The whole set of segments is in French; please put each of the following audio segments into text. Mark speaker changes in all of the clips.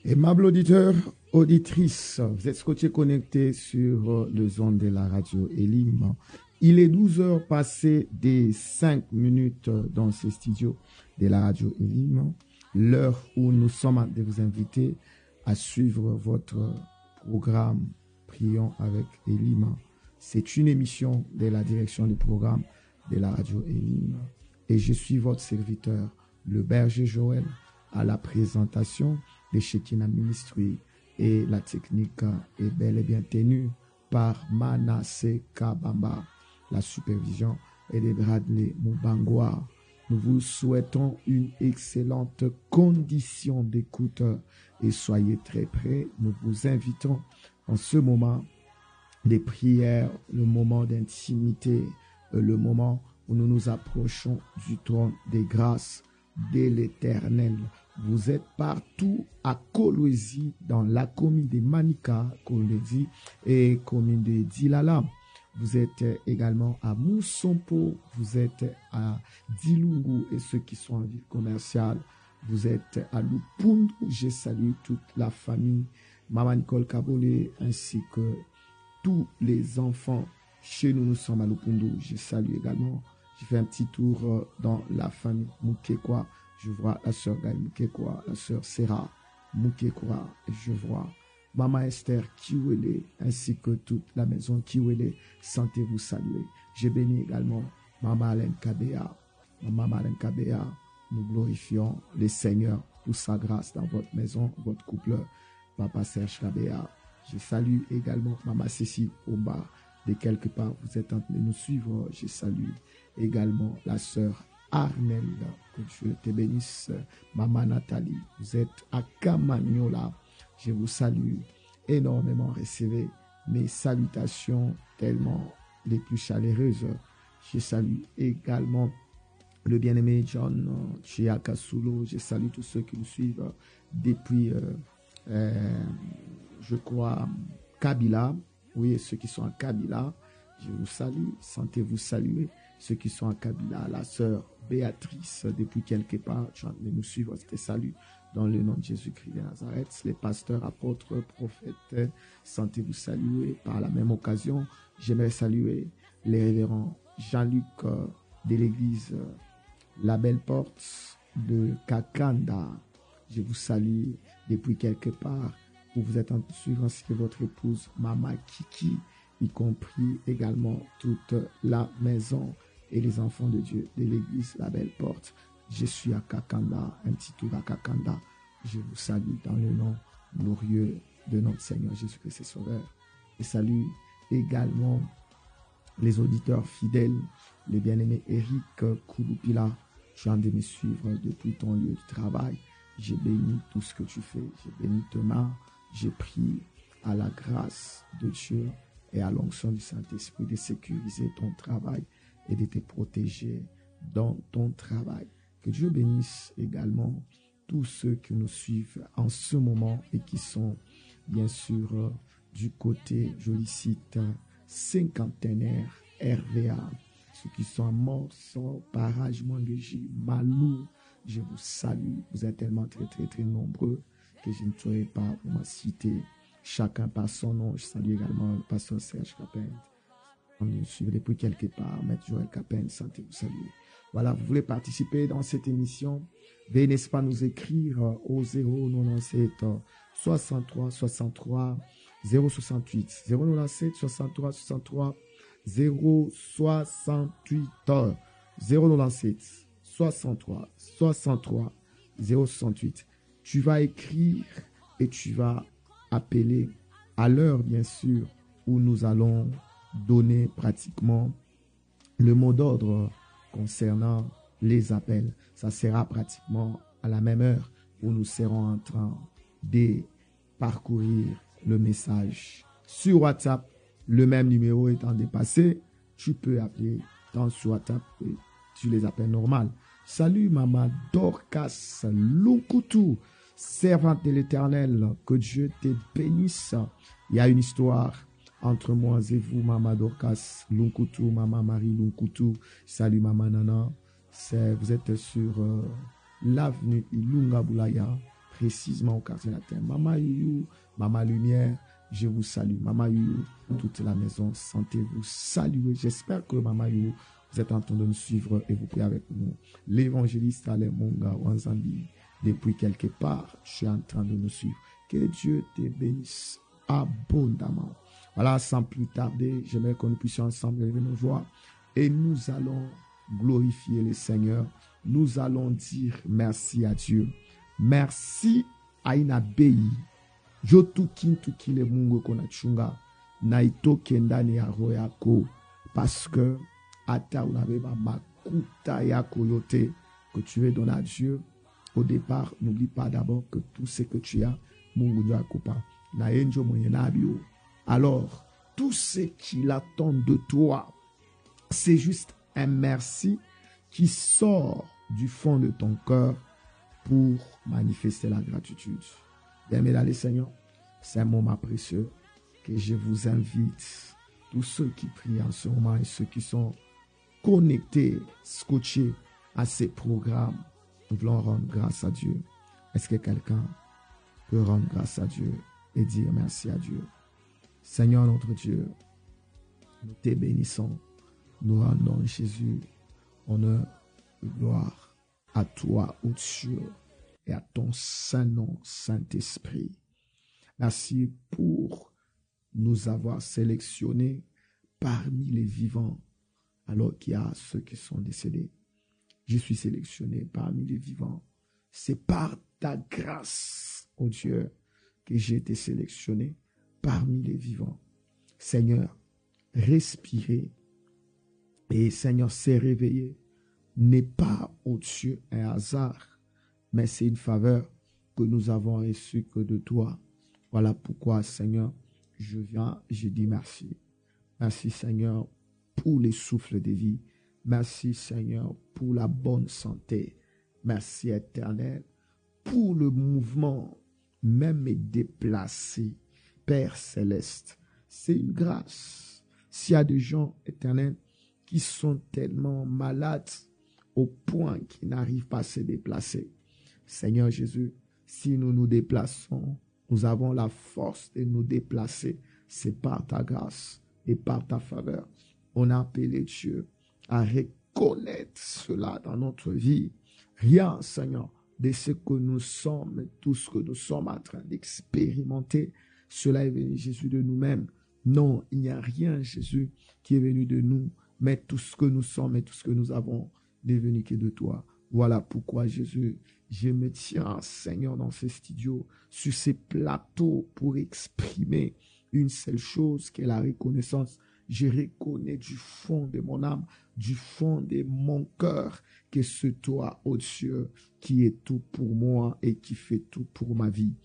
Speaker 1: Aimable auditeur, auditrice, vous êtes scotché connecté sur le zone de la radio Elim. Il est 12 heures passées des 5 minutes dans ces studios de la radio Elim. L'heure où nous sommes de vous inviter à suivre votre programme Prions avec Elim. C'est une émission de la direction du programme de la radio Elim. Et je suis votre serviteur, le berger Joël, à la présentation de Shekinah Ministry, et la technique est bel et bien tenue par Manasseh Kabamba. La supervision est de Bradley Mubangwa. Nous vous souhaitons une excellente condition d'écoute et soyez très prêts. Nous vous invitons en ce moment des prières, le moment d'intimité, le moment où nous nous approchons du trône des grâces de l'Éternel. Vous êtes partout à Kolwezi, dans la commune de Manika, Kolwezi, et commune de Dilala. Vous êtes également à Moussompo, vous êtes à Dilungu et ceux qui sont en ville commerciale. Vous êtes à Lupundu. Je salue toute la famille, Maman Nicole Kabole, ainsi que tous les enfants. Chez nous, nous sommes à Lupundu. Je salue également. J'ai fait un petit tour dans la famille Mukekwa. Je vois la sœur Gaï Mukekwa, la sœur Sarah Mukekwa. Et je vois Maman Esther Kiwele, ainsi que toute la maison Kiwele. Sentez-vous saluer. Je bénis également Maman Alain Kabea. Maman Alain Kabea, nous glorifions le Seigneur pour sa grâce dans votre maison, votre couple. Papa Serge Kabea. Je salue également Maman Cécile Omba. De quelque part, vous êtes en train de nous suivre. Je salue également la sœur Arnel, que Dieu te bénisse. Maman Nathalie, vous êtes à Camagnola. Je vous salue énormément. Recevez mes salutations tellement les plus chaleureuses. Je salue également le bien-aimé John Chiakasulo. Je salue tous ceux qui nous suivent depuis, je crois, Kabila. Oui, ceux qui sont à Kabila, je vous salue. Sentez-vous saluer. Ceux qui sont à Kabila, la sœur Béatrice, depuis quelque part, tu de nous suivre, je te salue dans le nom de Jésus-Christ de Nazareth. Les pasteurs, apôtres, prophètes, sentez-vous saluer. Par la même occasion, j'aimerais saluer les révérends Jean-Luc de l'église La Belle Porte de Kakanda. Je vous salue depuis quelque part où vous êtes en suivant ainsi que votre épouse Mama Kiki, y compris également toute la maison et les enfants de Dieu de l'église La Belle Porte. Je suis à Kakanda, un petit tour à Kakanda. Je vous salue dans le nom glorieux de notre Seigneur Jésus-Christ et Sauveur. Et salue également les auditeurs fidèles, le bien-aimé Eric Kouloupila. Tu as de me suivre depuis ton lieu de travail. J'ai béni tout ce que tu fais. J'ai béni Thomas. J'ai pris à la grâce de Dieu et à l'onction du Saint-Esprit de sécuriser ton travail et de te protéger dans ton travail. Que Dieu bénisse également tous ceux qui nous suivent en ce moment et qui sont bien sûr du côté, je les cite, cinquantenaire, RVA, ceux qui sont à Morceau, Parage, Manguéji, Malou. Je vous salue. Vous êtes tellement très nombreux que je ne saurais pas vous citer chacun par son nom. Je salue également le pasteur Serge Capin. On nous suit depuis quelque part. Maître Joël Capin, sentez-vous saluer. Voilà, vous voulez participer dans cette émission? Veuillez, n'est-ce pas, nous écrire au 097 63 63 068 097 63 63 068 097 63 63 068. Tu vas écrire et tu vas appeler à l'heure, bien sûr, où nous allons donner pratiquement le mot d'ordre concernant les appels. Ça sera pratiquement à la même heure où nous serons en train de parcourir le message. Sur WhatsApp, le même numéro étant dépassé, tu peux appeler sur WhatsApp et tu les appelles normal. Salut Maman Dorcas Lunkutu, servante de l'Éternel, que Dieu te bénisse. Il y a une histoire entre moi et vous, Maman Dorcas Lunkutu, Maman Marie Lunkutu. Salut Maman Nana. Vous êtes sur l'avenue Ilunga Boulaya, précisément au quartier latin. Maman Youyou, Maman Lumière, je vous salue. Maman Youyou, toute la maison santé vous salue. J'espère que Maman Youyou, vous êtes en train de nous suivre et vous priez avec nous. L'évangéliste Ale Monga Wanzambi, depuis quelque part, je suis en train de nous suivre. Que Dieu te bénisse abondamment. Voilà, sans plus tarder, j'aimerais que nous puissions ensemble lever nos voix et nous allons glorifier le Seigneur. Nous allons dire merci à Dieu. Merci à Inabeyi. Jo tukin tukile mungu kona chunga. Naito kendani ya royako. Parce que ata unabeba makuta yako yote que tu veux donner à Dieu. Au départ, n'oublie pas d'abord que tout ce que tu as, mungu nyo akupa. Na enjo mwenye nabio. Alors, tout ce qu'il attend de toi, c'est juste un merci qui sort du fond de ton cœur pour manifester la gratitude. Bien-aimés les Seigneur, c'est un moment précieux que je vous invite, tous ceux qui prient en ce moment et ceux qui sont connectés, scotchés à ces programmes, nous voulons rendre grâce à Dieu. Est-ce que quelqu'un peut rendre grâce à Dieu et dire merci à Dieu? Seigneur notre Dieu, nous te bénissons, nous rendons Jésus honneur et gloire à toi, ô Dieu, et à ton saint nom, Saint-Esprit. Merci pour nous avoir sélectionnés parmi les vivants, alors qu'il y a ceux qui sont décédés. Je suis sélectionné parmi les vivants. C'est par ta grâce, ô Dieu, que j'ai été sélectionné parmi les vivants. Seigneur, respirer et Seigneur, s'est réveillé n'est pas, ô Dieu, un hasard, mais c'est une faveur que nous avons reçue que de toi. Voilà pourquoi, Seigneur, je viens, je dis merci. Merci, Seigneur, pour les souffles de vie. Merci, Seigneur, pour la bonne santé. Merci, Éternel, pour le mouvement, même déplacé. Père céleste, c'est une grâce. S'il y a des gens, Éternel, qui sont tellement malades au point qu'ils n'arrivent pas à se déplacer. Seigneur Jésus, si nous nous déplaçons, nous avons la force de nous déplacer. C'est par ta grâce et par ta faveur. On a appelé Dieu à reconnaître cela dans notre vie. Rien, Seigneur, de ce que nous sommes, tout ce que nous sommes en train d'expérimenter, cela est venu, Jésus, de nous-mêmes. Non, il n'y a rien, Jésus, qui est venu de nous, mais tout ce que nous sommes et tout ce que nous avons n'est venu que de toi. Voilà pourquoi, Jésus, je me tiens, Seigneur, dans ces studios, sur ces plateaux pour exprimer une seule chose qui est la reconnaissance. Je reconnais du fond de mon âme, du fond de mon cœur, que c'est toi, ô Dieu, qui est tout pour moi et qui fait tout pour ma vie.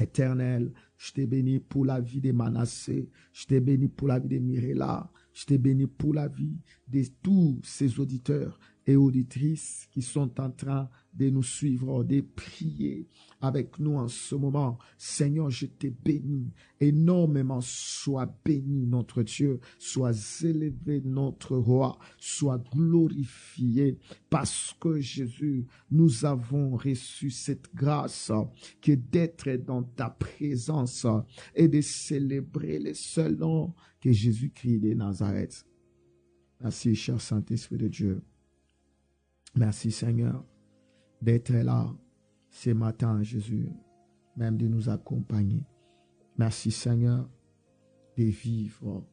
Speaker 1: Éternel, je t'ai béni pour la vie de Manassé, je t'ai béni pour la vie de Mirella, je t'ai béni pour la vie de tous ces auditeurs et auditrices qui sont en train de nous suivre, de prier avec nous en ce moment. Seigneur, je t'ai béni énormément. Sois béni notre Dieu, sois élevé notre roi, sois glorifié parce que Jésus, nous avons reçu cette grâce qui est d'être dans ta présence et de célébrer le seul nom que Jésus-Christ de Nazareth. Merci, cher Saint-Esprit de Dieu. Merci, Seigneur, d'être là ce matin, Jésus, même de nous accompagner. Merci, Seigneur, de vivre,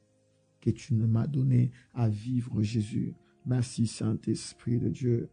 Speaker 1: que tu nous m'as donné à vivre, Jésus. Merci, Saint-Esprit de Dieu,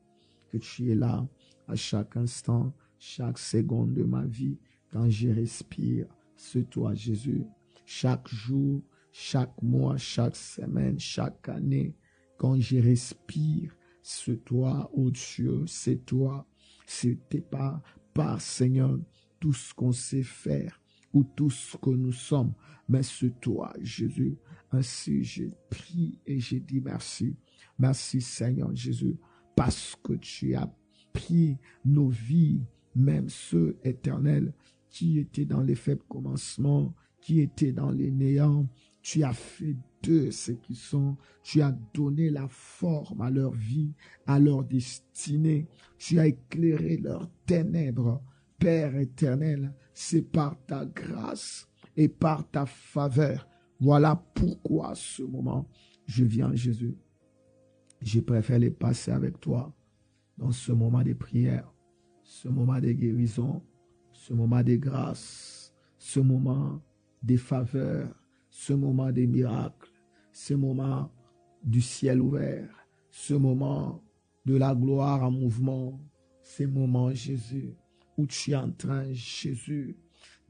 Speaker 1: que tu es là à chaque instant, chaque seconde de ma vie. Quand je respire, c'est toi, Jésus. Chaque jour, chaque mois, chaque semaine, chaque année, quand je respire, c'est toi, ô Dieu, c'est toi. C'était pas par, Seigneur, tout ce qu'on sait faire ou tout ce que nous sommes, mais c'est toi, Jésus. Ainsi, je prie et je dis merci. Merci, Seigneur Jésus, parce que tu as pris nos vies, même ceux éternels qui étaient dans les faibles commencements, qui étaient dans les néants. Tu as fait d'eux ce qu'ils sont. Tu as donné la forme à leur vie, à leur destinée. Tu as éclairé leurs ténèbres. Père éternel, c'est par ta grâce et par ta faveur. Voilà pourquoi ce moment, je viens, Jésus. Je préfère les passer avec toi dans ce moment de prière, ce moment de guérison, ce moment de grâce, ce moment de faveur, ce moment de miracles, ce moment du ciel ouvert, ce moment de la gloire en mouvement, ce moment, Jésus, où tu es en train, Jésus,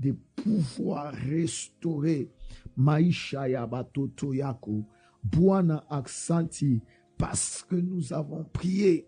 Speaker 1: de pouvoir restaurer Maisha Yabatoto Yako, Buana Aksanti, parce que nous avons prié.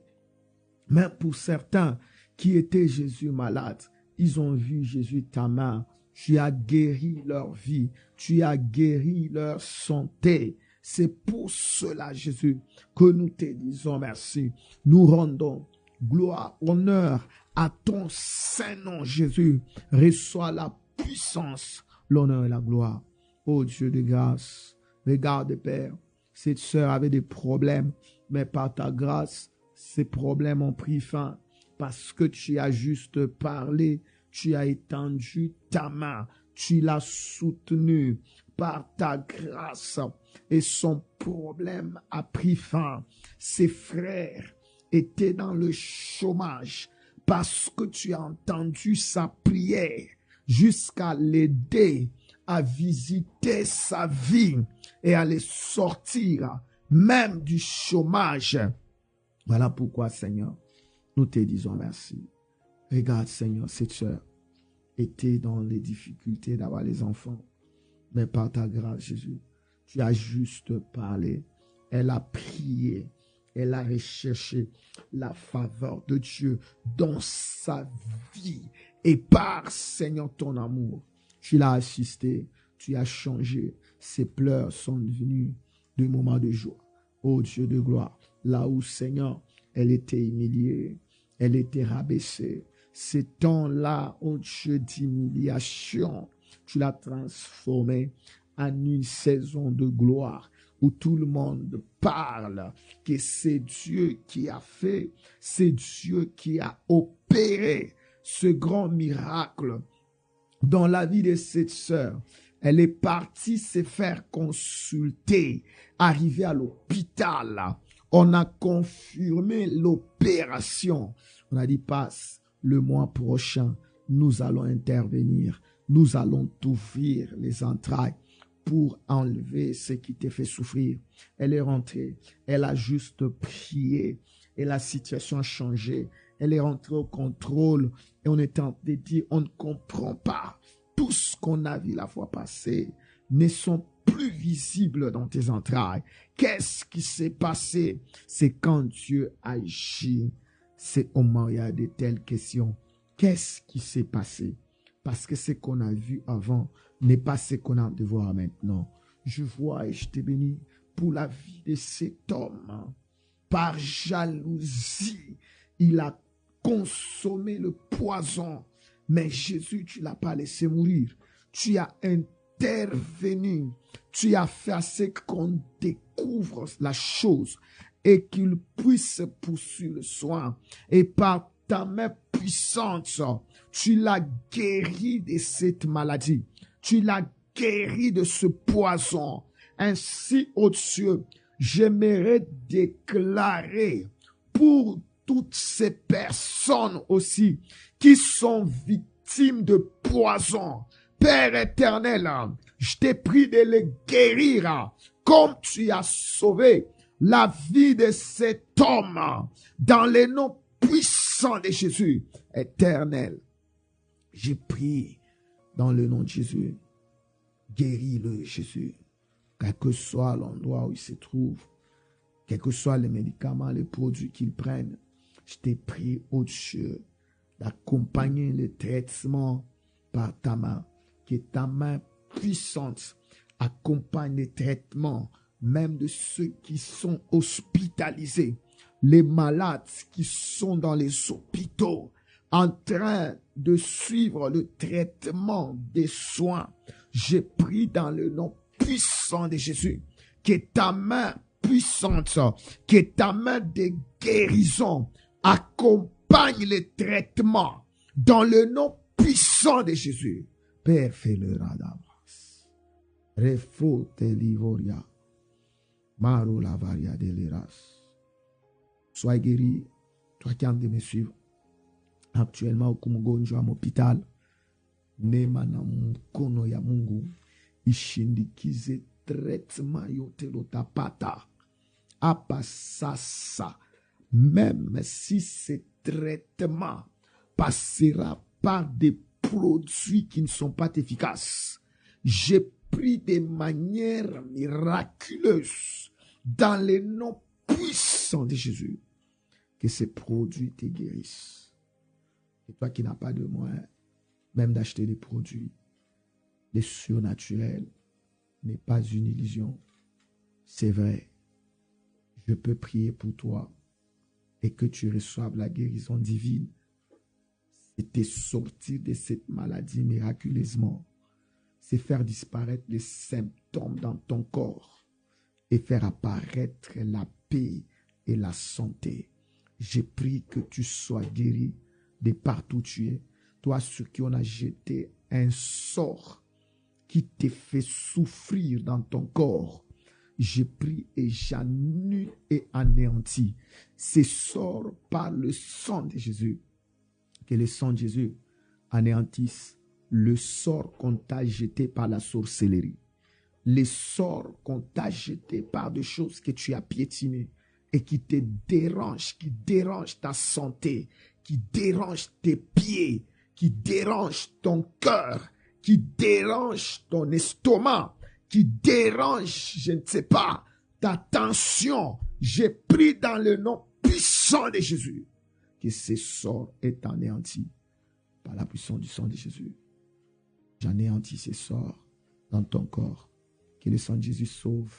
Speaker 1: Mais pour certains qui étaient Jésus malades, ils ont vu Jésus ta main. Tu as guéri leur vie. Tu as guéri leur santé. C'est pour cela, Jésus, que nous te disons merci. Nous rendons gloire, honneur à ton Saint-Nom, Jésus. Reçois la puissance, l'honneur et la gloire. Ô Dieu de grâce, regarde, Père, cette sœur avait des problèmes, mais par ta grâce, ces problèmes ont pris fin parce que tu as juste parlé, tu as étendu ta main, tu l'as soutenue par ta grâce et son problème a pris fin. Ses frères étaient dans le chômage parce que tu as entendu sa prière jusqu'à l'aider à visiter sa vie et à les sortir même du chômage. Voilà pourquoi, Seigneur, nous te disons merci. Regarde, Seigneur, cette sœur était dans les difficultés d'avoir les enfants. Mais par ta grâce, Jésus, tu as juste parlé. Elle a prié. Elle a recherché la faveur de Dieu dans sa vie. Et par, Seigneur, ton amour, tu l'as assisté. Tu as changé. Ses pleurs sont devenus des moments de joie. Ô Dieu de gloire, là où, Seigneur, elle était humiliée, elle était rabaissée. Ces temps-là, ô Dieu d'humiliation, tu l'as transformé en une saison de gloire où tout le monde parle que c'est Dieu qui a fait, c'est Dieu qui a opéré ce grand miracle dans la vie de cette sœur. Elle est partie se faire consulter, arrivée à l'hôpital. On a confirmé l'opération. On a dit, passe le mois prochain, nous allons intervenir. Nous allons t'ouvrir les entrailles pour enlever ce qui t'a fait souffrir. Elle est rentrée. Elle a juste prié et la situation a changé. Elle est rentrée au contrôle et on est en train de dire, on ne comprend pas. Tout ce qu'on a vu la fois passée ne sont plus visibles dans tes entrailles. Qu'est-ce qui s'est passé? C'est quand Dieu agit. C'est au moment où il y a de telles questions. Qu'est-ce qui s'est passé? Parce que ce qu'on a vu avant n'est pas ce qu'on a de voir maintenant. Je vois et je te bénis pour la vie de cet homme. Par jalousie, il a consommé le poison. Mais Jésus, tu ne l'as pas laissé mourir. Tu as intervenu. Tu as fait à ce qu'on découvre la chose et qu'il puisse poursuivre le soin. Et par ta main puissante, tu l'as guéri de cette maladie. Tu l'as guéri de ce poison. Ainsi, ô Dieu, j'aimerais déclarer pour toutes ces personnes aussi qui sont victimes de poison. Père éternel, je te prie de les guérir comme tu as sauvé la vie de cet homme dans le nom puissant de Jésus. Éternel, j'ai prié dans le nom de Jésus. Guéris-le, Jésus. Quel que soit l'endroit où il se trouve, quels que soient les médicaments, les produits qu'il prenne, je t'ai prié, ô Dieu, d'accompagner le traitement par ta main. Que ta main puissante accompagne le traitement, même de ceux qui sont hospitalisés, les malades qui sont dans les hôpitaux, en train de suivre le traitement des soins. J'ai pris dans le nom puissant de Jésus que ta main puissante, que ta main de guérison accompagne le traitement Dans le nom puissant de Jésus. Père, fais-le radavas. Refote livoria. Maro lavaria de l'eras. Sois guéri. Toi qui as de me suivre. Actuellement, au Kumugo, nous sommes à l'hôpital. Nemana mkono ya Mungu. Ishindikize traitement yote lotapata. Apa sasa. Même si ce traitement passera par des produits qui ne sont pas efficaces, j'ai pris de manière miraculeuse dans le nom puissant de Jésus que ces produits te guérissent. Et toi qui n'as pas de moyens, même d'acheter des produits, les surnaturels n'est pas une illusion. C'est vrai. Je peux prier pour toi et que tu reçoives la guérison divine. C'était sortir de cette maladie miraculeusement. C'est faire disparaître les symptômes dans ton corps et faire apparaître la paix et la santé. J'ai prie que tu sois guéri de partout où tu es. Toi, ceux qui ont jeté un sort qui te fait souffrir dans ton corps, je prie et j'annule et anéantis ces sorts par le sang de Jésus. Que le sang de Jésus anéantisse le sort qu'on t'a jeté par la sorcellerie, les sorts qu'on t'a jeté par des choses que tu as piétinées et qui te dérangent, qui dérangent ta santé, qui dérangent tes pieds, qui dérangent ton cœur, qui dérangent ton estomac, qui dérange, je ne sais pas, ta tension. J'ai pris dans le nom puissant de Jésus que ce sort est anéanti par la puissance du sang de Jésus. J'anéantis ces sorts dans ton corps. Que le sang de Jésus sauve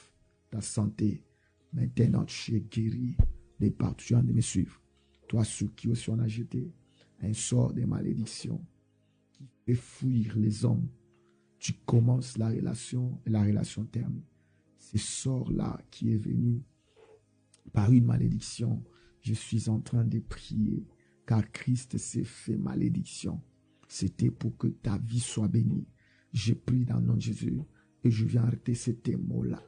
Speaker 1: ta santé. Maintenant, tu es guéri des partout. Tu as de me suivre. Toi, ceux qui aussi ont jeté un sort de malédiction qui fait fuir les hommes. Tu commences la relation et la relation termine. Ce sort-là qui est venu par une malédiction, je suis en train de prier car Christ s'est fait malédiction. C'était pour que ta vie soit bénie. Je prie dans le nom de Jésus et je viens arrêter cet mot-là.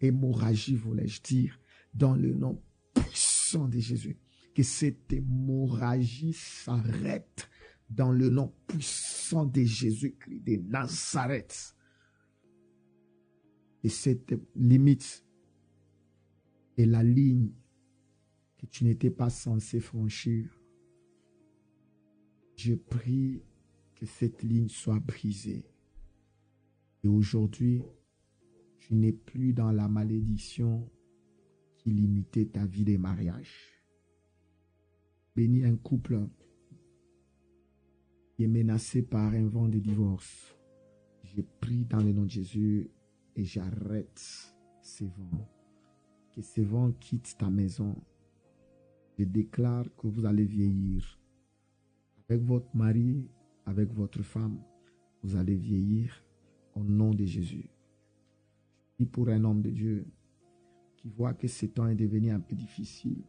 Speaker 1: Hémorragie, voulais-je dire, dans le nom puissant de Jésus. Que cette hémorragie s'arrête dans le nom puissant de Jésus-Christ de Nazareth. Et cette limite est la ligne que tu n'étais pas censé franchir. Je prie que cette ligne soit brisée. Et aujourd'hui, tu n'es plus dans la malédiction qui limitait ta vie de mariage. Bénis un couple qui est menacé par un vent de divorce. Je prie dans le nom de Jésus et j'arrête ces vents. Que ces vents quittent ta maison. Je déclare que vous allez vieillir. Avec votre mari, avec votre femme, vous allez vieillir au nom de Jésus. Je prie pour un homme de Dieu qui voit que ce temps est devenu un peu difficile,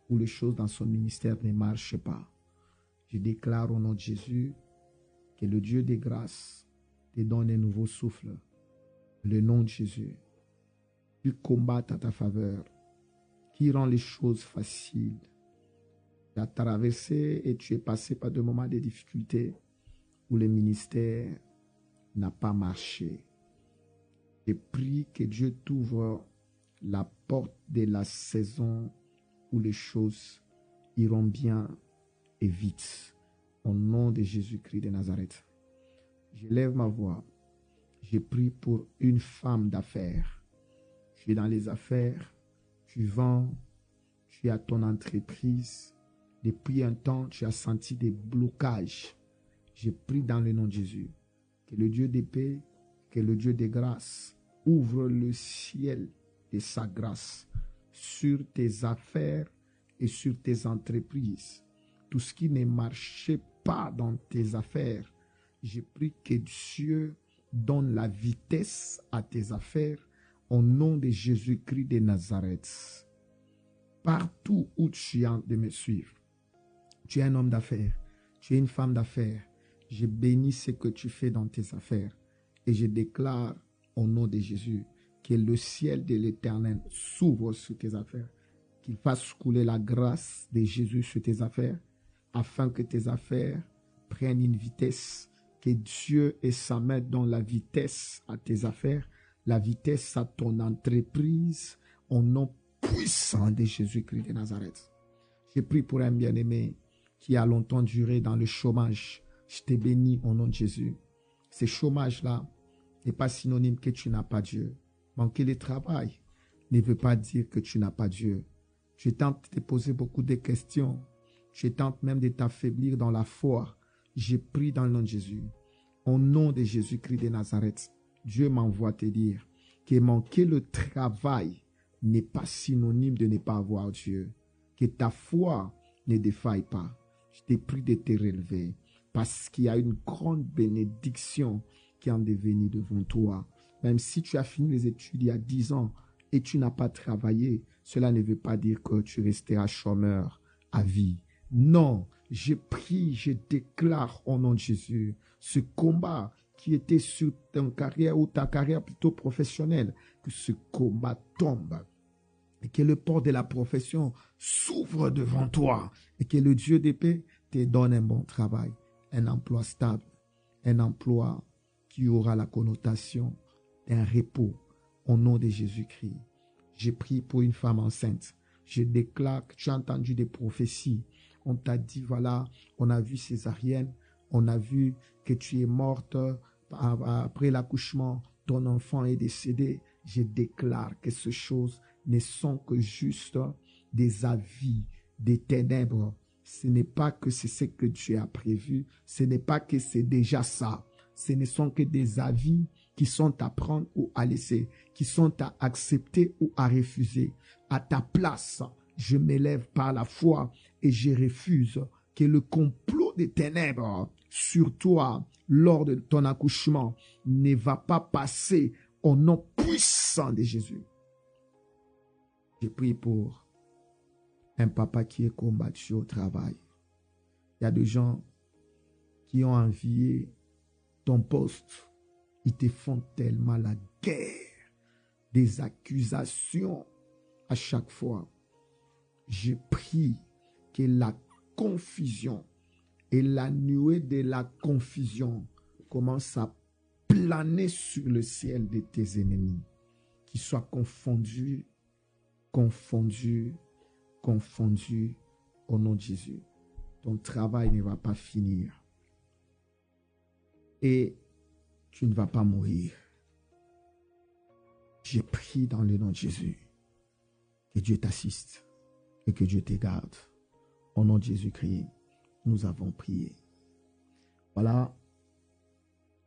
Speaker 1: où les choses dans son ministère ne marchent pas. Je déclare au nom de Jésus que le Dieu des grâces te donne un nouveau souffle. Le nom de Jésus, tu combattes à ta faveur, qui rend les choses faciles. Tu as traversé et tu es passé par des moments de difficulté où le ministère n'a pas marché. Je prie que Dieu t'ouvre la porte de la saison où les choses iront bien et vite. Au nom de Jésus-Christ de Nazareth. Je lève ma voix. Je prie pour une femme d'affaires. Tu es dans les affaires, tu vends, tu as ton entreprise. Depuis un temps, tu as senti des blocages. Je prie dans le nom de Jésus que le Dieu de paix, que le Dieu de grâce ouvre le ciel de sa grâce sur tes affaires et sur tes entreprises. Tout ce qui ne marchait pas dans tes affaires, je prie que Dieu donne la vitesse à tes affaires au nom de Jésus-Christ de Nazareth. Partout où tu es de me suivre, tu es un homme d'affaires, Tu es une femme d'affaires. Je bénis ce que tu fais dans tes affaires. Et je déclare au nom de Jésus que le ciel de l'Éternel s'ouvre sur tes affaires. Qu'il fasse couler la grâce de Jésus sur tes affaires, afin que tes affaires prennent une vitesse, que Dieu et sa main donnent la vitesse à tes affaires, la vitesse à ton entreprise, au nom puissant de Jésus-Christ de Nazareth. Je prie pour un bien-aimé qui a longtemps duré dans le chômage. Je te bénis au nom de Jésus. Ce chômage-là n'est pas synonyme que tu n'as pas Dieu. Manquer de travail ne veut pas dire que tu n'as pas Dieu. Tu tentes de te poser beaucoup de questions. Tu tentes même de t'affaiblir dans la foi. Je prie dans le nom de Jésus. Au nom de Jésus-Christ de Nazareth, Dieu m'envoie te dire que manquer le travail n'est pas synonyme de ne pas avoir Dieu. Que ta foi ne défaille pas. Je te prie de te relever parce qu'il y a une grande bénédiction qui est en devenir devant toi. Même si tu as fini les études il y a 10 ans et tu n'as pas travaillé, cela ne veut pas dire que tu resteras chômeur à vie. Non, je prie, je déclare au nom de Jésus, ce combat qui était sur ta carrière ou ta carrière plutôt professionnelle, que ce combat tombe et que le port de la profession s'ouvre devant toi et que le Dieu de paix te donne un bon travail, un emploi stable, un emploi qui aura la connotation d'un repos au nom de Jésus-Christ. J'ai prié pour une femme enceinte. Je déclare que tu as entendu des prophéties. On t'a dit, voilà, on a vu césarienne, on a vu que tu es morte après l'accouchement, ton enfant est décédé. Je déclare que ces choses ne sont que juste des avis, des ténèbres. Ce n'est pas que c'est ce que Dieu a prévu, ce n'est pas que c'est déjà ça. Ce ne sont que des avis qui sont à prendre ou à laisser, qui sont à accepter ou à refuser. À ta place, je m'élève par la foi et je refuse que le complot des ténèbres sur toi lors de ton accouchement ne va pas passer au nom puissant de Jésus. Je prie pour un papa qui est combattu au travail. Il y a des gens qui ont envié ton poste. Ils te font tellement la guerre, des accusations à chaque fois. Je prie que la confusion et la nuée de la confusion commence à planer sur le ciel de tes ennemis, qu'ils soient confondus au nom de Jésus. Ton travail ne va pas finir et tu ne vas pas mourir. J'ai prié dans le nom de Jésus que Dieu t'assiste et que Dieu te garde. Au nom de Jésus-Christ, nous avons prié. Voilà.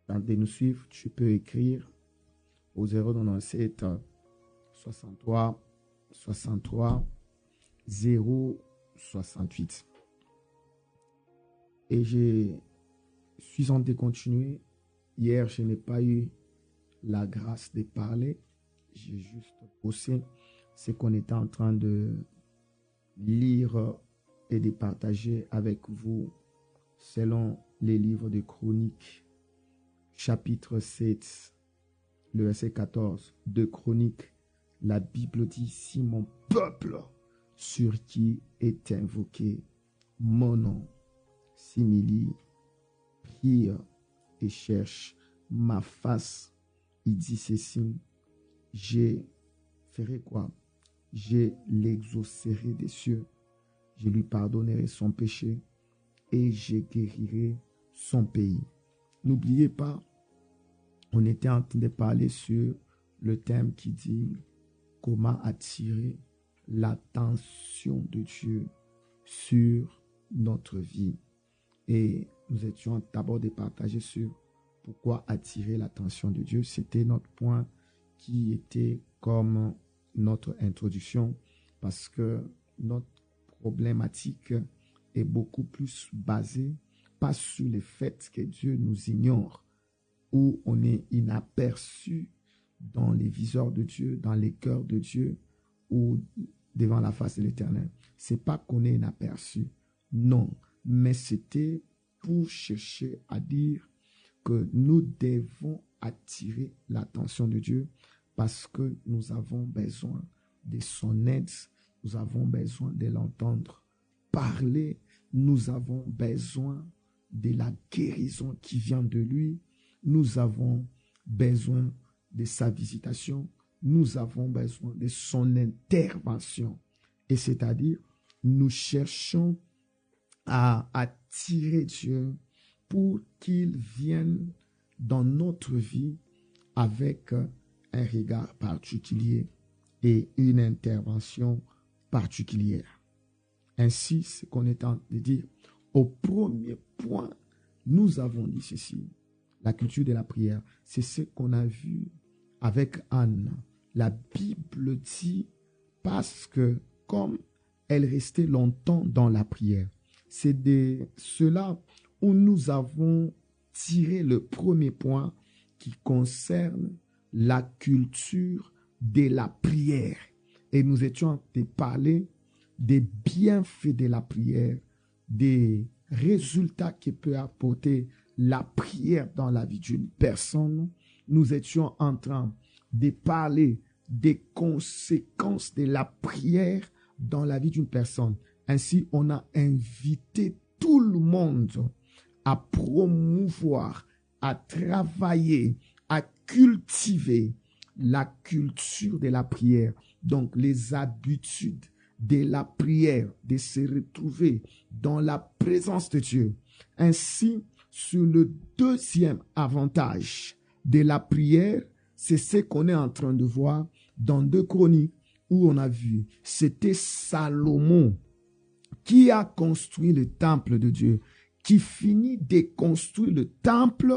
Speaker 1: Dans de nous suivre, tu peux écrire au 097 63 63 068. Et je suis en train de continuer. Hier, je n'ai pas eu la grâce de parler. J'ai juste bossé ce qu'on était en train de lire et de partager avec vous selon les livres de Chroniques, chapitre 7, le verset 14 de Chroniques. La Bible dit, si mon peuple sur qui est invoqué mon nom s'humilie, prie et cherche ma face, il dit ceci, je ferai quoi? Je l'exaucerai des cieux, je lui pardonnerai son péché et je guérirai son pays. N'oubliez pas, on était en train de parler sur le thème qui dit comment attirer l'attention de Dieu sur notre vie. Et nous étions d'abord de partager sur pourquoi attirer l'attention de Dieu. C'était notre point qui était comme notre introduction, parce que notre problématique est beaucoup plus basée pas sur le fait que Dieu nous ignore, ou on est inaperçu dans les viseurs de Dieu, dans les cœurs de Dieu, ou devant la face de l'Éternel. C'est pas qu'on est inaperçu, non, mais c'était pour chercher à dire que nous devons attirer l'attention de Dieu parce que nous avons besoin de son aide, nous avons besoin de l'entendre parler, nous avons besoin de la guérison qui vient de lui, nous avons besoin de sa visitation, nous avons besoin de son intervention. Et c'est-à-dire, nous cherchons à attirer Dieu pour qu'il vienne dans notre vie avec un regard particulier et une intervention particulière. Ainsi, ce qu'on est en train de dire, au premier point, nous avons dit ceci. La culture de la prière, c'est ce qu'on a vu avec Anne. La Bible dit parce que comme elle restait longtemps dans la prière, c'est de cela où nous avons tiré le premier point qui concerne la culture de la prière. Et nous étions en train de parler des bienfaits de la prière, des résultats que peut apporter la prière dans la vie d'une personne. Nous étions en train de parler des conséquences de la prière dans la vie d'une personne. Ainsi, on a invité tout le monde à promouvoir, à travailler, à cultiver la culture de la prière. Donc, les habitudes de la prière, de se retrouver dans la présence de Dieu. Ainsi, sur le deuxième avantage de la prière, c'est ce qu'on est en train de voir dans 2 Chroniques où on a vu, c'était Salomon qui a construit le temple de Dieu, qui finit de construire le temple,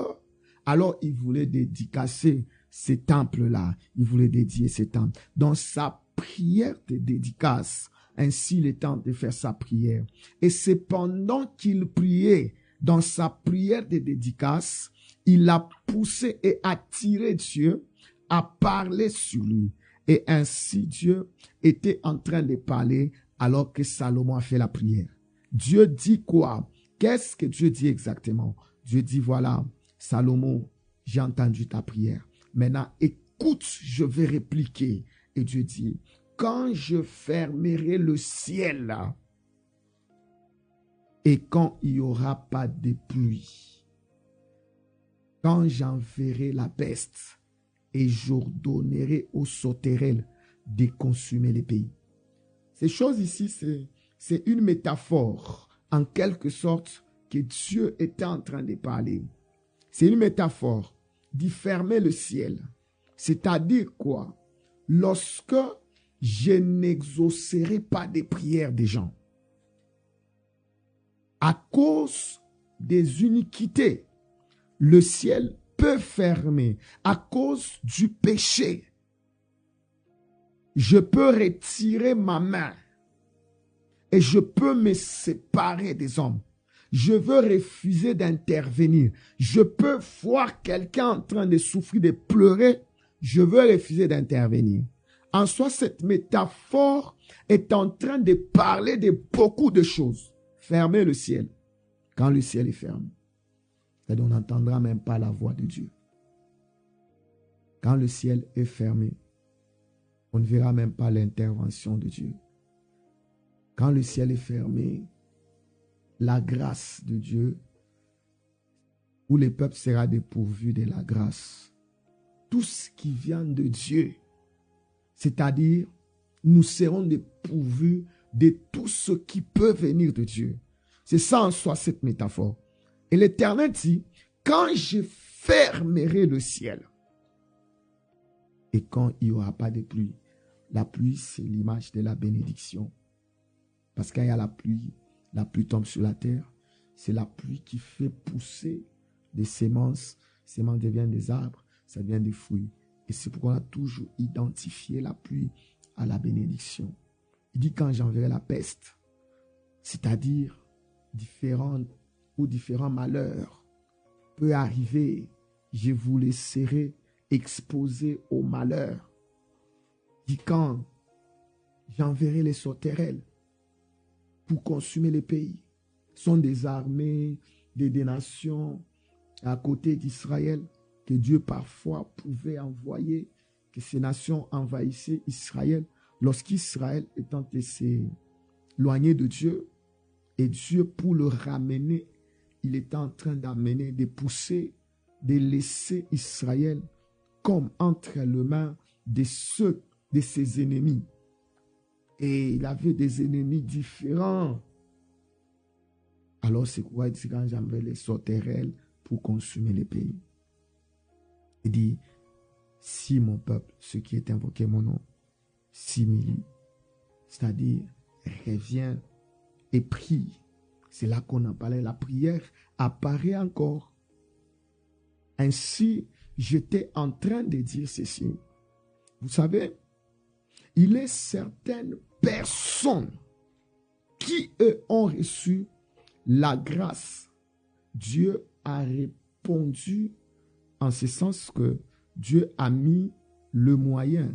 Speaker 1: alors il voulait dédicacer ce temple-là, il voulait dédier ce temple. Dans sa prière de dédicace, ainsi il est temps de faire sa prière. Et c'est pendant qu'il priait, dans sa prière de dédicace, il a poussé et attiré Dieu à parler sur lui. Et ainsi Dieu était en train de parler alors que Salomon a fait la prière. Dieu dit quoi? Qu'est-ce que Dieu dit exactement? Dieu dit, voilà, Salomon, j'ai entendu ta prière. Maintenant, écoute, je vais répliquer. Et Dieu dit, quand je fermerai le ciel et quand il n'y aura pas de pluie, quand j'enverrai la peste et j'ordonnerai aux sauterelles de consumer les pays. Ces choses ici, c'est une métaphore, en quelque sorte, que Dieu était en train de parler. C'est une métaphore d'y fermer le ciel. C'est-à-dire quoi? Lorsque je n'exaucerai pas des prières des gens, à cause des iniquités, le ciel peut fermer. À cause du péché, je peux retirer ma main et je peux me séparer des hommes. Je veux refuser d'intervenir. Je peux voir quelqu'un en train de souffrir, de pleurer. Je veux refuser d'intervenir. En soi, cette métaphore est en train de parler de beaucoup de choses. Fermer le ciel. Quand le ciel est fermé, c'est-à-dire on n'entendra même pas la voix de Dieu. Quand le ciel est fermé, on ne verra même pas l'intervention de Dieu. Quand le ciel est fermé, la grâce de Dieu, où le peuple sera dépourvu de la grâce. Tout ce qui vient de Dieu, c'est-à-dire nous serons dépourvus de tout ce qui peut venir de Dieu. C'est ça en soi cette métaphore. Et l'Éternel dit, quand je fermerai le ciel, et quand il n'y aura pas de pluie, la pluie c'est l'image de la bénédiction. Parce qu'il y a la pluie tombe sur la terre, c'est la pluie qui fait pousser des semences, les semences deviennent des arbres, ça devient des fruits. Et c'est pourquoi on a toujours identifié la pluie à la bénédiction. Il dit quand j'enverrai la peste, c'est-à-dire différents malheurs peut arriver, je vous laisserai exposés au malheur. Il dit quand j'enverrai les sauterelles pour consumer les pays. Ce sont des armées des nations à côté d'Israël que Dieu parfois pouvait envoyer, que ces nations envahissaient Israël lorsqu'Israël étant éloigné de Dieu, et Dieu pour le ramener, il était en train d'amener, de pousser, de laisser Israël comme entre les mains de ses ennemis. Et il avait des ennemis différents. Alors c'est quoi il dit quand j'enverrai les sauterelles pour consumer les pays. Il dit, si mon peuple, ceux qui est invoqué mon nom, s'humilie, c'est-à-dire revient et prie. C'est là qu'on en parlait. La prière apparaît encore. Ainsi, j'étais en train de dire ceci. Vous savez, il est certaines personnes qui, eux, ont reçu la grâce. Dieu a répondu en ce sens que Dieu a mis le moyen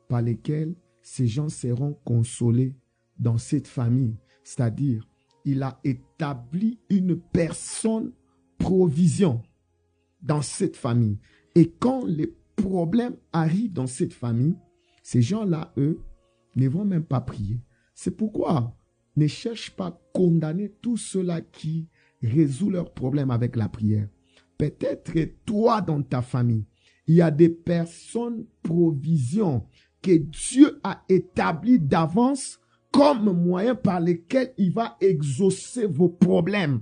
Speaker 1: par lequel ces gens seront consolés dans cette famille. C'est-à-dire, il a établi une personne provision dans cette famille. Et quand les problèmes arrivent dans cette famille, ces gens-là, eux, ne vont même pas prier. C'est pourquoi ne cherche pas à condamner tous ceux-là qui résolvent leurs problèmes avec la prière. Peut-être toi, dans ta famille, il y a des personnes provisions que Dieu a établies d'avance comme moyen par lequel il va exaucer vos problèmes.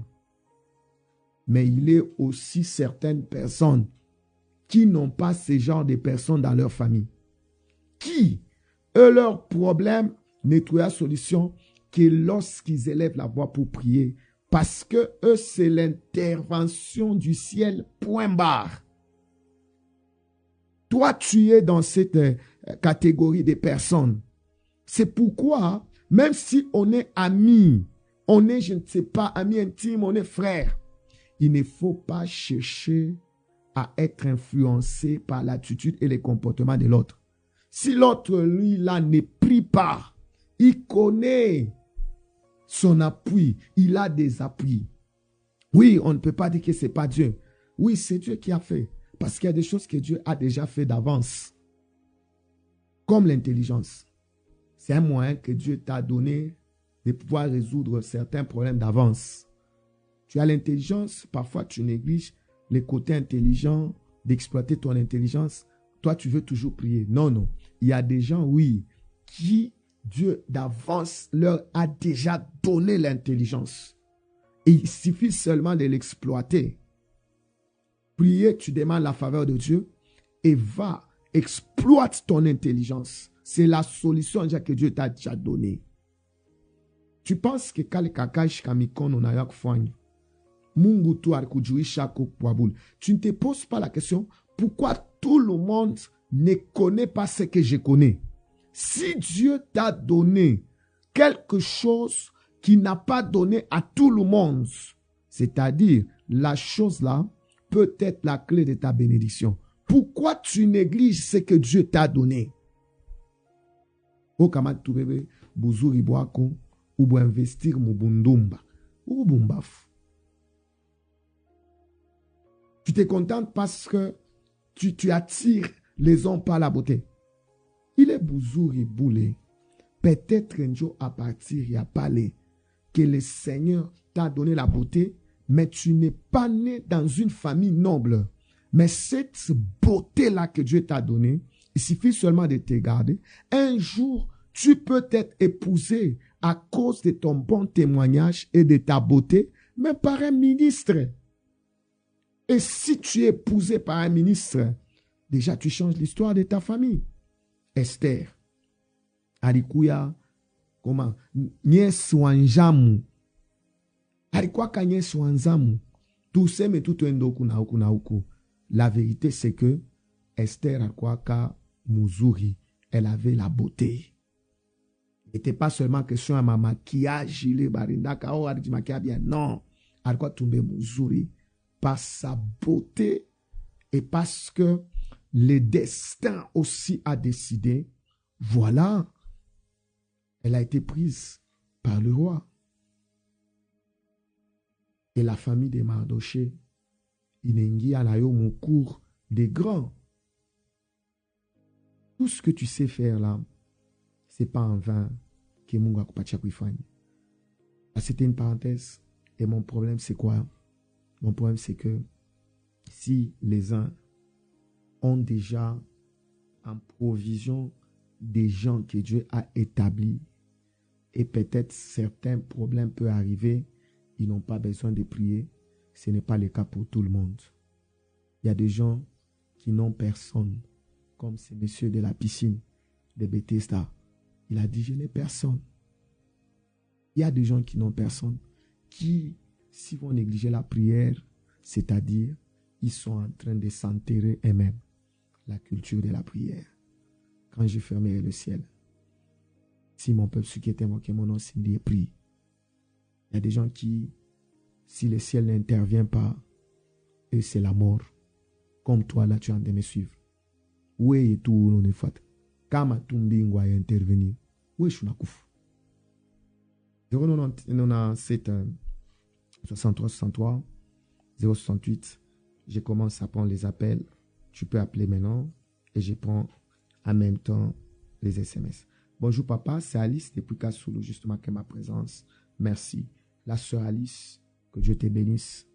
Speaker 1: Mais il est aussi certaines personnes qui n'ont pas ce genre de personnes dans leur famille. Qui, eux, leurs problèmes ne trouvent la solution que lorsqu'ils élèvent la voix pour prier. Parce que eux, c'est l'intervention du ciel, point barre. Toi, tu es dans cette catégorie de personnes. C'est pourquoi, même si on est amis, on est, je ne sais pas, amis intimes, on est frères, il ne faut pas chercher à être influencé par l'attitude et les comportements de l'autre. Si l'autre, lui, là, ne prie pas, il connaît son appui, il a des appuis. Oui, on ne peut pas dire que ce n'est pas Dieu. Oui, c'est Dieu qui a fait. Parce qu'il y a des choses que Dieu a déjà fait d'avance. Comme l'intelligence. C'est un moyen que Dieu t'a donné de pouvoir résoudre certains problèmes d'avance. Tu as l'intelligence, parfois tu négliges les côtés intelligents d'exploiter ton intelligence. Toi, tu veux toujours prier. Non, non. Il y a des gens, oui, qui Dieu d'avance leur a déjà donné l'intelligence. Et il suffit seulement de l'exploiter. Prier, tu demandes la faveur de Dieu et va, exploite ton intelligence. C'est la solution déjà que Dieu t'a déjà donnée. Tu penses que quand le kakash kamikon on a yak foigne, mungu tu arkujuisha shako poaboul. Tu ne te poses pas la question pourquoi tout le monde ne connaît pas ce que je connais. Si Dieu t'a donné quelque chose qu'il n'a pas donné à tout le monde, c'est-à-dire la chose là peut être la clé de ta bénédiction. Pourquoi tu négliges ce que Dieu t'a donné? Ou investir mubundumba ou bumbaf. Tu te contentes parce que tu attires les hommes par la beauté. Il est bouzouri boulé. Peut-être un jour à partir, il y a parlé que le Seigneur t'a donné la beauté, mais tu n'es pas né dans une famille noble. Mais cette beauté-là que Dieu t'a donnée, il suffit seulement de te garder. Un jour, tu peux être épousé à cause de ton bon témoignage et de ta beauté, mais par un ministre. Et si tu es épousé par un ministre, déjà tu changes l'histoire de ta famille. Esther, alikuya, comment, nyeswanjamu, alikuwa kanyeswanzamu, tout ça mais tout endoku na huku na huku. La vérité c'est que Esther alikuwa muzuri, elle avait la beauté. Il n'était pas seulement question à ma maquillage, il est barindaka, oh, elle dit maquillage bien, non, alikuwa tombe muzuri par sa beauté et parce que le destin aussi a décidé, voilà, elle a été prise par le roi. Et la famille de Mardoché, inaingia na yo mon cours des grands. Tout ce que tu sais faire là, c'est pas en vain que Mungu akupatia kuifanya. C'était une parenthèse. Et mon problème, c'est quoi? Mon problème, c'est que si les uns ont déjà en provision des gens que Dieu a établis, et peut-être certains problèmes peuvent arriver, ils n'ont pas besoin de prier. Ce n'est pas le cas pour tout le monde. Il y a des gens qui n'ont personne, comme ce monsieur de la piscine de Bethesda. Il a dit, je n'ai personne. Il y a des gens qui n'ont personne, qui, s'ils vont négliger la prière, c'est-à-dire, ils sont en train de s'enterrer eux-mêmes. La culture de la prière. Quand je fermerai le ciel, si mon peuple, ceux qui est invoqué mon nom, s'il prie. Il y a des gens qui, si le ciel n'intervient pas, eux, c'est la mort. Comme toi, là, tu es en train de me suivre. Où est tout le monde fait? Kama tumbingwa ya intervenir. Où est Shunakouf? 097 63 63 068. Je commence à prendre les appels. Tu peux appeler maintenant et je prends en même temps les SMS. Bonjour papa, c'est Alice depuis Kassoulou, justement, qui est ma présence. Merci. La sœur Alice, que Dieu te bénisse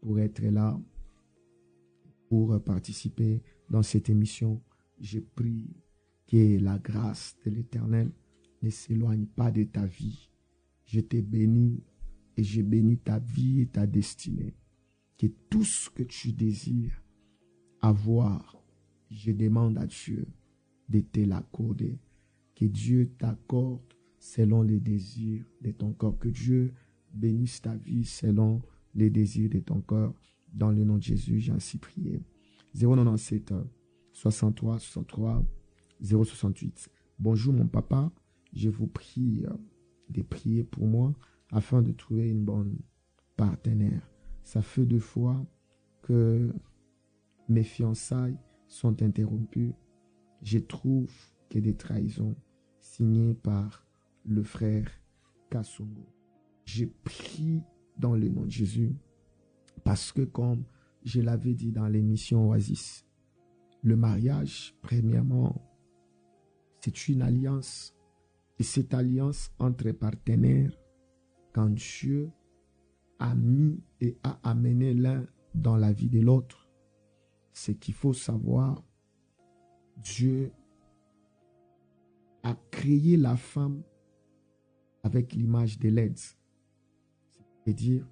Speaker 1: pour être là, pour participer dans cette émission. Je prie que la grâce de l'Éternel ne s'éloigne pas de ta vie. Je te bénis et je bénis ta vie et ta destinée. Que tout ce que tu désires avoir, je demande à Dieu de te l'accorder. Que Dieu t'accorde selon les désirs de ton corps. Que Dieu bénisse ta vie selon les désirs de ton corps. Dans le nom de Jésus, j'ai ainsi prié. 097 63 63 068. Bonjour mon papa, je vous prie de prier pour moi afin de trouver une bonne partenaire. Ça fait 2 fois que mes fiançailles sont interrompues. Je trouve que des trahisons signées par le frère Kassongo. Je prie dans le nom de Jésus parce que comme je l'avais dit dans l'émission Oasis, le mariage, premièrement, c'est une alliance. Et cette alliance entre partenaires, quand Dieu a mis et a amené l'un dans la vie de l'autre, c'est qu'il faut savoir, Dieu a créé la femme avec l'image de l'aide. C'est-à-dire,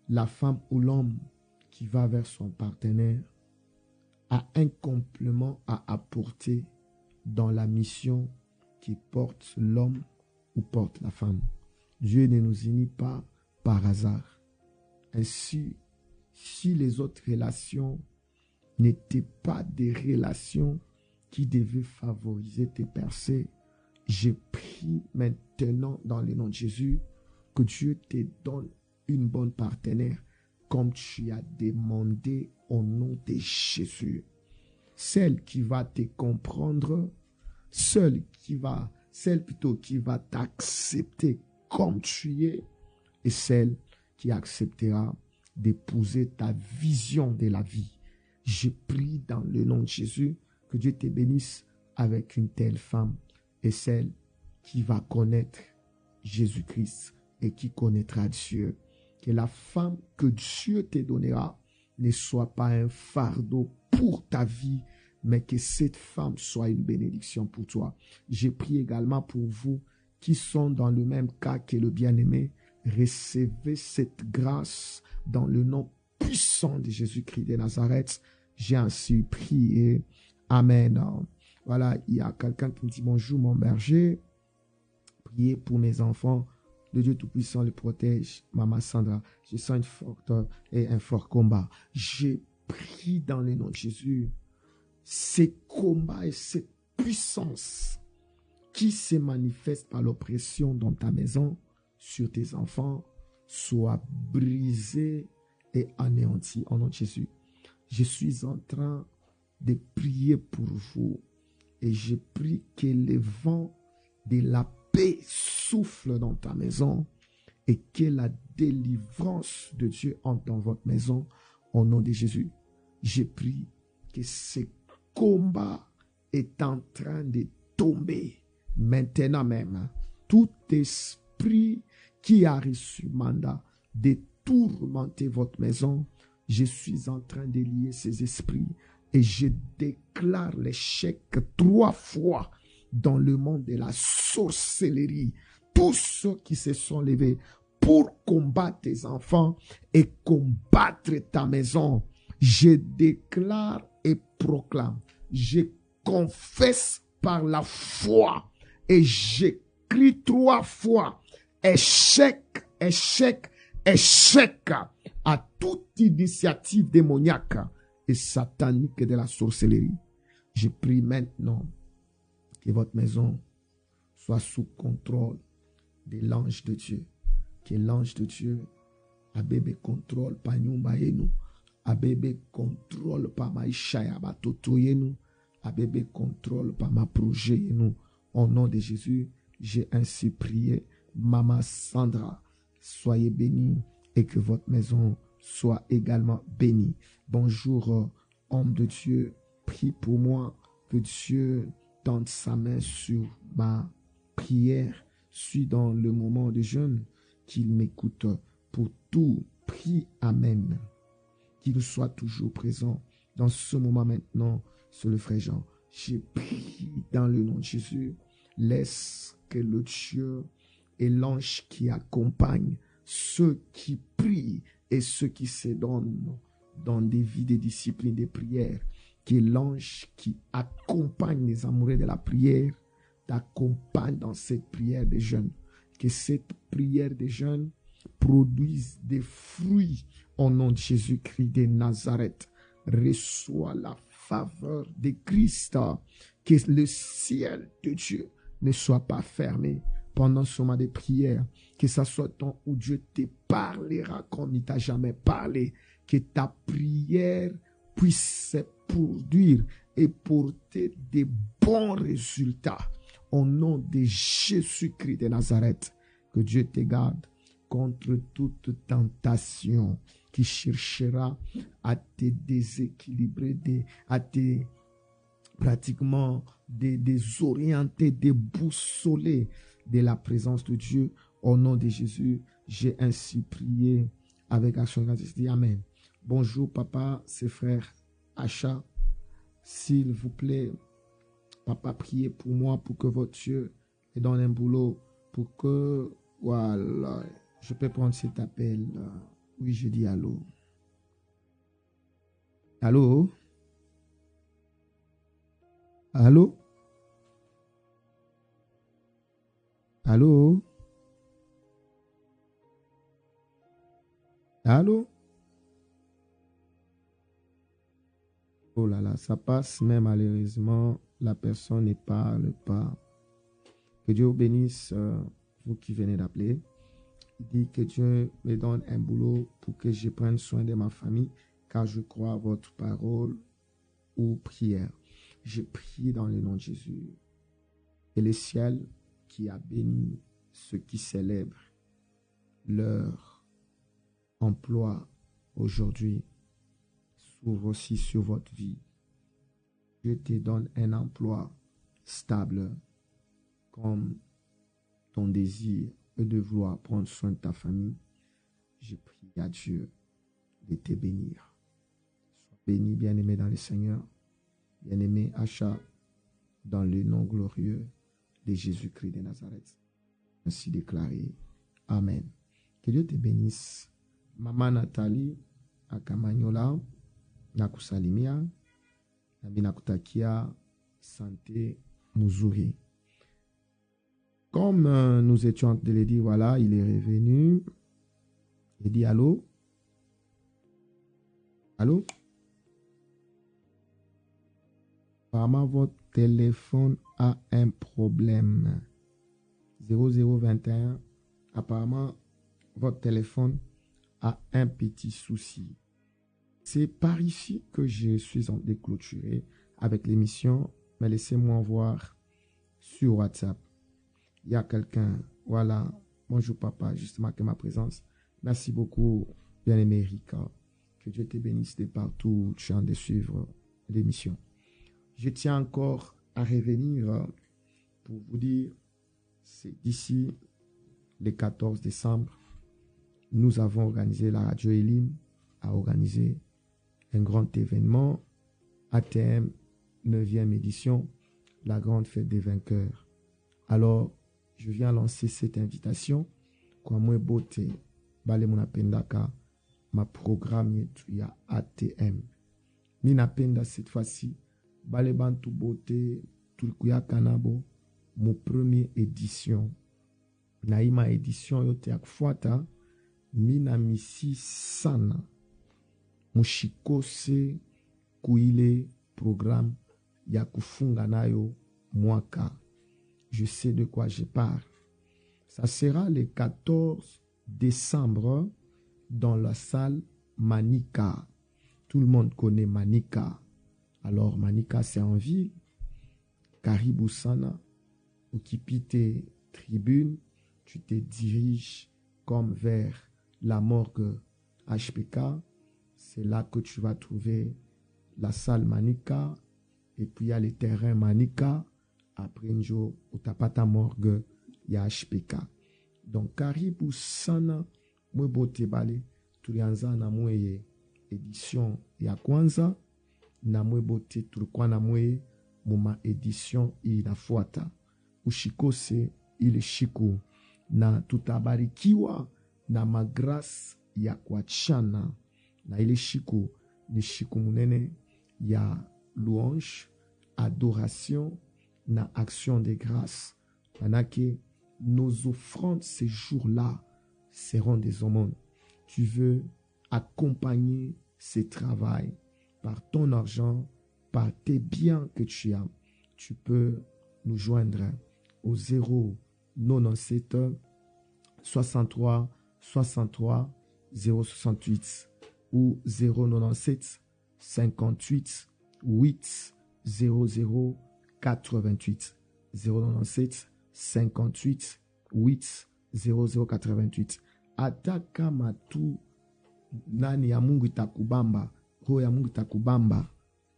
Speaker 1: la femme ou l'homme qui va vers son partenaire a un complément à apporter dans la mission qui porte l'homme ou porte la femme. Dieu ne nous unit pas par hasard. Ainsi, si les autres relations n'étaient pas des relations qui devaient favoriser tes percées, je prie maintenant dans le nom de Jésus que Dieu te donne une bonne partenaire comme tu as demandé au nom de Jésus. Celle qui va te comprendre, celle qui va t'accepter comme tu es et celle qui acceptera d'épouser ta vision de la vie. Je prie dans le nom de Jésus que Dieu te bénisse avec une telle femme et celle qui va connaître Jésus-Christ et qui connaîtra Dieu. Que la femme que Dieu te donnera ne soit pas un fardeau pour ta vie, mais que cette femme soit une bénédiction pour toi. J'ai prié également pour vous qui sont dans le même cas que le bien-aimé. Recevez cette grâce dans le nom puissant de Jésus-Christ de Nazareth. J'ai ainsi prié. Amen. Voilà, il y a quelqu'un qui me dit bonjour mon berger. Priez pour mes enfants. Le Dieu Tout-Puissant les protège. Maman Sandra, je sens un fort combat. J'ai prié dans le nom de Jésus. Ces combats et cette puissance qui se manifeste par l'oppression dans ta maison, sur tes enfants, soient brisés et anéantis au nom de Jésus. Je suis en train de prier pour vous et je prie que le vent de la paix souffle dans ta maison et que la délivrance de Dieu entre dans votre maison au nom de Jésus. Je prie que ce combat est en train de tomber maintenant même. Tout esprit qui a reçu mandat de tourmenter votre maison, je suis en train de lier ces esprits et je déclare l'échec 3 fois dans le monde de la sorcellerie. Tous ceux qui se sont levés pour combattre tes enfants et combattre ta maison, je déclare et proclame, je confesse par la foi et j'écris 3 fois, échec, échec, échec à toute initiative démoniaque et satanique de la sorcellerie. Je prie maintenant que votre maison soit sous contrôle de l'ange de Dieu. Que l'ange de Dieu a bébé contrôle par nyumba yenu, a bébé contrôle par maisha ya batoto yenu, a bébé contrôle par ma projet yenu. Au nom de Jésus, j'ai ainsi prié. Maman Sandra, soyez bénie et que votre maison soit également bénie. Bonjour, homme de Dieu, prie pour moi que Dieu tende sa main sur ma prière. Suis dans le moment de jeûne, qu'il m'écoute pour tout. Prie, amen. Qu'il soit toujours présent dans ce moment maintenant sur le frère Jean. J'ai prié dans le nom de Jésus. Laisse que le Dieu et l'ange qui accompagne ceux qui prient et ceux qui se donnent dans des vies de discipline de prière, que l'ange qui accompagne les amoureux de la prière t'accompagne dans cette prière de jeûne. Que cette prière de jeûne produise des fruits au nom de Jésus-Christ de Nazareth. Reçois la faveur de Christ. Que le ciel de Dieu ne soit pas fermé pendant ce moment de prière. Que ça soit le temps où Dieu te parlera comme il t'a jamais parlé. Que ta prière puisse se produire et porter des bons résultats. Au nom de Jésus-Christ de Nazareth, que Dieu te garde contre toute tentation qui cherchera à te déséquilibrer, à te pratiquement désorienter, déboussoler de la présence de Dieu. Au nom de Jésus, j'ai ainsi prié avec action. Amen. Bonjour papa, c'est frère Acha. S'il vous plaît, papa, priez pour moi pour que votre Dieu me donne un boulot, pour que, voilà, je peux prendre cet appel. Oui, je dis allô. Allô? Allô? Allô? Allô? Oh là là, ça passe, mais malheureusement, la personne ne parle pas. Que Dieu vous bénisse, vous qui venez d'appeler. Il dit que Dieu me donne un boulot pour que je prenne soin de ma famille, car je crois à votre parole ou prière. Je prie dans le nom de Jésus. Et le ciel qui a béni ceux qui célèbrent leur emploi aujourd'hui s'ouvre aussi sur votre vie. Dieu te donne un emploi stable comme ton désir est de vouloir prendre soin de ta famille. Je prie à Dieu de te bénir. Sois béni, bien-aimé dans le Seigneur, bien-aimé Acha, dans le nom glorieux de Jésus-Christ de Nazareth. Ainsi déclaré. Amen. Que Dieu te bénisse. Maman Nathalie, Akamanyola, Nakusalimia, Nabinakutakia, Santé, Muzuri. Comme nous étions en train de le dire, voilà, il est revenu. Il dit allô? Allô? Apparemment, votre téléphone a un problème. 0021. Apparemment, votre téléphone a un petit souci. C'est par ici que je suis en train de clôturer avec l'émission. Mais laissez-moi voir sur WhatsApp. Il y a quelqu'un, voilà, Bonjour papa, juste marquer ma présence. Merci beaucoup, bien-aimé Erika. Que Dieu te bénisse de partout où tu es en train de suivre l'émission. Je tiens encore à revenir pour vous dire, c'est d'ici le 14 décembre, nous avons organisé, la radio Elim a organisé un grand événement, ATM 9e édition, la grande fête des vainqueurs. Alors, je viens lancer cette invitation. Kwa mwe bote, bale munapendaka, ma programme yetu ya ATM. Minapenda cette fois-ci, bale bantu bote, tulikuya kanabo, mu premier édition. Na ima édition yote ya kufuata, mina misi sana. Mushikose kuile programme ya kufunga nayo mwaka. Je sais de quoi je parle. Ça sera le 14 décembre dans la salle Manika. Tout le monde connaît Manika. Alors Manika, c'est en ville. Karibu sana. Ukipite tribune, tu te diriges comme vers la morgue HPK. C'est là que tu vas trouver la salle Manika. Et puis il y a le terrain Manika. Après njo utapata morgue ya HPK. Donc karibu sana mwe bote bale tulianza na mweye edition ya kwanza na mwe bote tulikuwa na mweye muma edition inafuata. Ushikose ile shiku na tutabarikiwa na magrasi ya kuachana na ile shiku ni shiku munene ya louange, adoration na action de grâce. Manake, nos offrandes ces jours-là seront des aumônes. Tu veux accompagner ce travail par ton argent, par tes biens que tu as. Tu peux nous joindre au 097 63 63 068 ou 097 58 8 00 88 097 58 8 0088. Ataka matu nani ya Mungu itakubamba, roho ya Mungu itakubamba,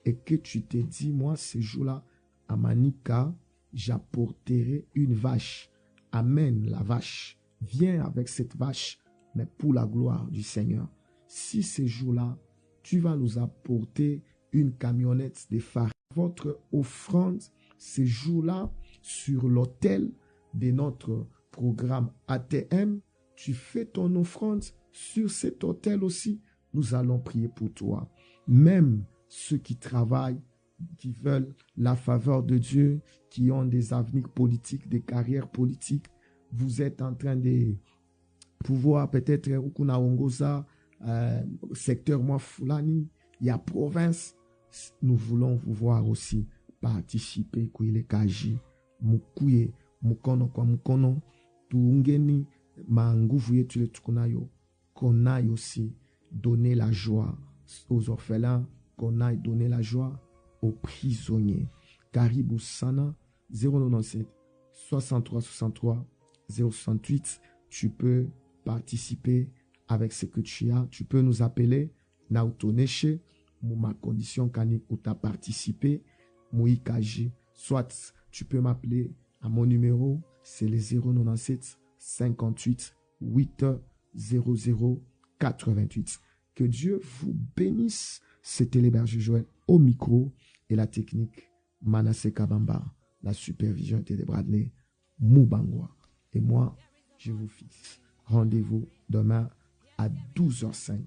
Speaker 1: et que tu te dis, moi ce jour-là à Manika, j'apporterai une vache. Amène la vache. Viens avec cette vache, mais pour la gloire du Seigneur. Si ce jour-là, tu vas nous apporter une camionnette de farine, votre offrande ces jours-là sur l'autel de notre programme ATM, tu fais ton offrande sur cet autel aussi. Nous allons prier pour toi. Même ceux qui travaillent, qui veulent la faveur de Dieu, qui ont des avenirs politiques, des carrières politiques, vous êtes en train de pouvoir peut-être Rukuna Ongoza, secteur Mouafulani, il y a province. Nous voulons vous voir aussi participer kuile kaji mukuye mukono kwa mukono tuungeni manguvu yetu tukunayo qu'on aille aussi donner la joie aux orphelins, qu'on aille donner la joie aux prisonniers. Karibu sana 097 63 63 068. Tu peux participer avec ce que tu as. Tu peux nous appeler Nautoneche ma condition kani où tu as participé Mouikaji. Soit tu peux m'appeler à mon numéro, c'est le 097 58 8 00 88. Que Dieu vous bénisse. C'était l'hébergeur Joël au micro et la technique Manasseh Kabamba. La supervision était de Bradley Moubangwa. Et moi, je vous fixe rendez-vous demain à 12h05